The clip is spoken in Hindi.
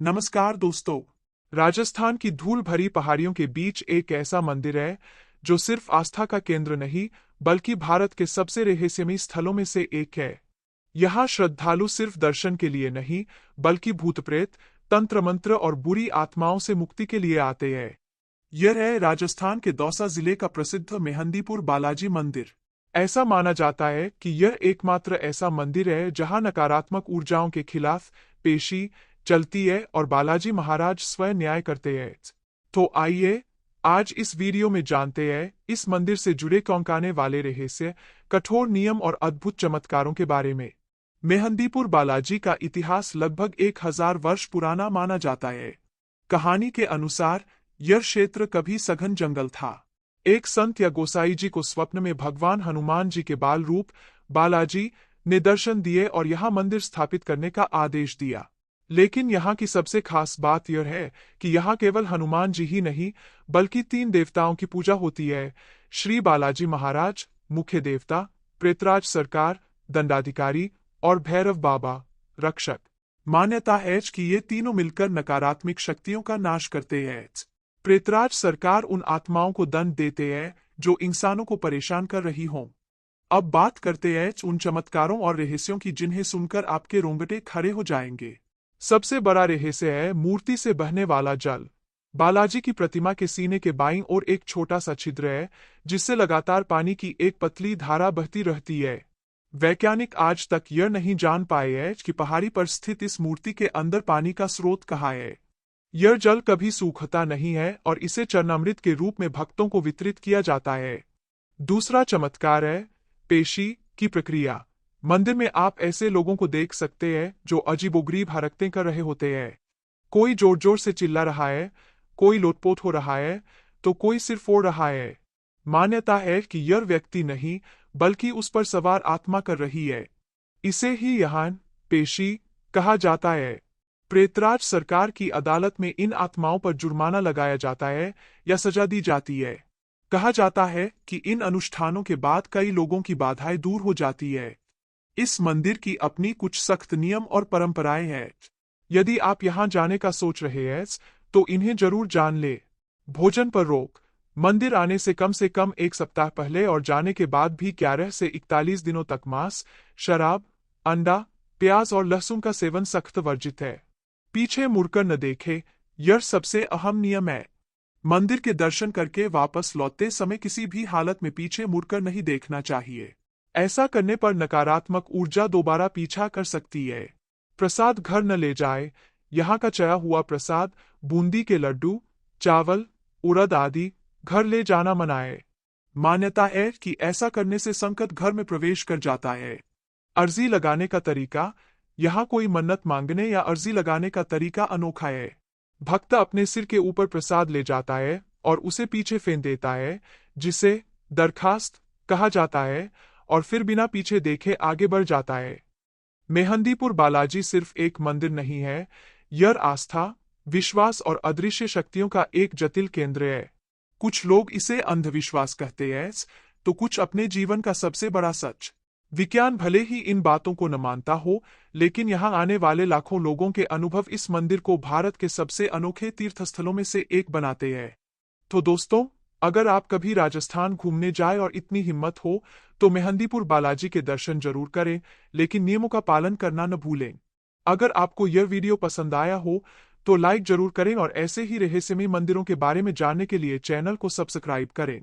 नमस्कार दोस्तों। राजस्थान की धूल भरी पहाड़ियों के बीच एक ऐसा मंदिर है जो सिर्फ आस्था का केंद्र नहीं बल्कि भारत के सबसे रहस्यमयी स्थलों में से एक है। यहाँ श्रद्धालु सिर्फ दर्शन के लिए नहीं बल्कि भूत प्रेत, तंत्र मंत्र और बुरी आत्माओं से मुक्ति के लिए आते हैं। यह है राजस्थान के दौसा जिले का प्रसिद्ध मेहंदीपुर बालाजी मंदिर। ऐसा माना जाता है कि यह एकमात्र ऐसा मंदिर है जहां नकारात्मक ऊर्जाओं के खिलाफ पेशी चलती है और बालाजी महाराज स्वयं न्याय करते हैं। तो आइए आज इस वीडियो में जानते हैं इस मंदिर से जुड़े चौंकाने वाले रहस्य, कठोर नियम और अद्भुत चमत्कारों के बारे में। मेहंदीपुर बालाजी का इतिहास लगभग 1000 वर्ष पुराना माना जाता है। कहानी के अनुसार यह क्षेत्र कभी सघन जंगल था। एक संत या गोसाई जी को स्वप्न में भगवान हनुमान जी के बाल रूप बालाजी ने दर्शन दिए और यहाँ मंदिर स्थापित करने का आदेश दिया। लेकिन यहाँ की सबसे खास बात यह है कि यहाँ केवल हनुमान जी ही नहीं बल्कि 3 देवताओं की पूजा होती है। श्री बालाजी महाराज मुख्य देवता, प्रेतराज सरकार दंडाधिकारी और भैरव बाबा रक्षक। मान्यता है कि ये तीनों मिलकर नकारात्मक शक्तियों का नाश करते हैं। प्रेतराज सरकार उन आत्माओं को दंड देते हैं जो इंसानों को परेशान कर रही हों। अब बात करते हैं उन चमत्कारों और रहस्यों की जिन्हें सुनकर आपके रोंगटे खड़े हो जाएंगे। सबसे बड़ा रहस्य है मूर्ति से बहने वाला जल। बालाजी की प्रतिमा के सीने के बाईं ओर एक छोटा सा छिद्र है जिससे लगातार पानी की एक पतली धारा बहती रहती है। वैज्ञानिक आज तक यह नहीं जान पाए हैं कि पहाड़ी पर स्थित इस मूर्ति के अंदर पानी का स्रोत कहाँ है। यह जल कभी सूखता नहीं है और इसे चरणामृत के रूप में भक्तों को वितरित किया जाता है। दूसरा चमत्कार है पेशी की प्रक्रिया। मंदिर में आप ऐसे लोगों को देख सकते हैं जो अजीबोगरीब हरकतें कर रहे होते हैं। कोई जोर जोर से चिल्ला रहा है, कोई लोटपोट हो रहा है, तो कोई सिर फोड़ रहा है। मान्यता है कि यह व्यक्ति नहीं बल्कि उस पर सवार आत्मा कर रही है। इसे ही यहाँ पेशी कहा जाता है। प्रेतराज सरकार की अदालत में इन आत्माओं पर जुर्माना लगाया जाता है या सजा दी जाती है। कहा जाता है कि इन अनुष्ठानों के बाद कई लोगों की बाधाएं दूर हो जाती है। इस मंदिर की अपनी कुछ सख्त नियम और परंपराएं हैं। यदि आप यहां जाने का सोच रहे हैं तो इन्हें जरूर जान ले। भोजन पर रोक। मंदिर आने से कम 1 सप्ताह पहले और जाने के बाद भी 11 से 41 दिनों तक मांस, शराब, अंडा, प्याज और लहसुन का सेवन सख्त वर्जित है। पीछे मुड़कर न देखे, यह सबसे अहम नियम है। मंदिर के दर्शन करके वापस लौटते समय किसी भी हालत में पीछे मुड़कर नहीं देखना चाहिए। ऐसा करने पर नकारात्मक ऊर्जा दोबारा पीछा कर सकती है। प्रसाद घर न ले जाए। यहाँ का चया हुआ प्रसाद, बूंदी के लड्डू, चावल, उड़द आदि घर ले जाना मना है। मान्यता है कि ऐसा करने से संकट घर में प्रवेश कर जाता है। अर्जी लगाने का तरीका। यहाँ कोई मन्नत मांगने या अर्जी लगाने का तरीका अनोखा है। भक्त अपने सिर के ऊपर प्रसाद ले जाता है और उसे पीछे फेंक देता है, जिसे दरखास्त कहा जाता है, और फिर बिना पीछे देखे आगे बढ़ जाता है। मेहंदीपुर बालाजी सिर्फ एक मंदिर नहीं है, यह आस्था, विश्वास और अदृश्य शक्तियों का एक जटिल केंद्र है। कुछ लोग इसे अंधविश्वास कहते हैं तो कुछ अपने जीवन का सबसे बड़ा सच। विज्ञान भले ही इन बातों को न मानता हो, लेकिन यहाँ आने वाले लाखों लोगों के अनुभव इस मंदिर को भारत के सबसे अनोखे तीर्थस्थलों में से एक बनाते हैं। तो दोस्तों, अगर आप कभी राजस्थान घूमने जाए और इतनी हिम्मत हो तो मेहंदीपुर बालाजी के दर्शन जरूर करें, लेकिन नियमों का पालन करना न भूलें। अगर आपको यह वीडियो पसंद आया हो तो लाइक जरूर करें और ऐसे ही रहस्यमयी मंदिरों के बारे में जानने के लिए चैनल को सब्सक्राइब करें।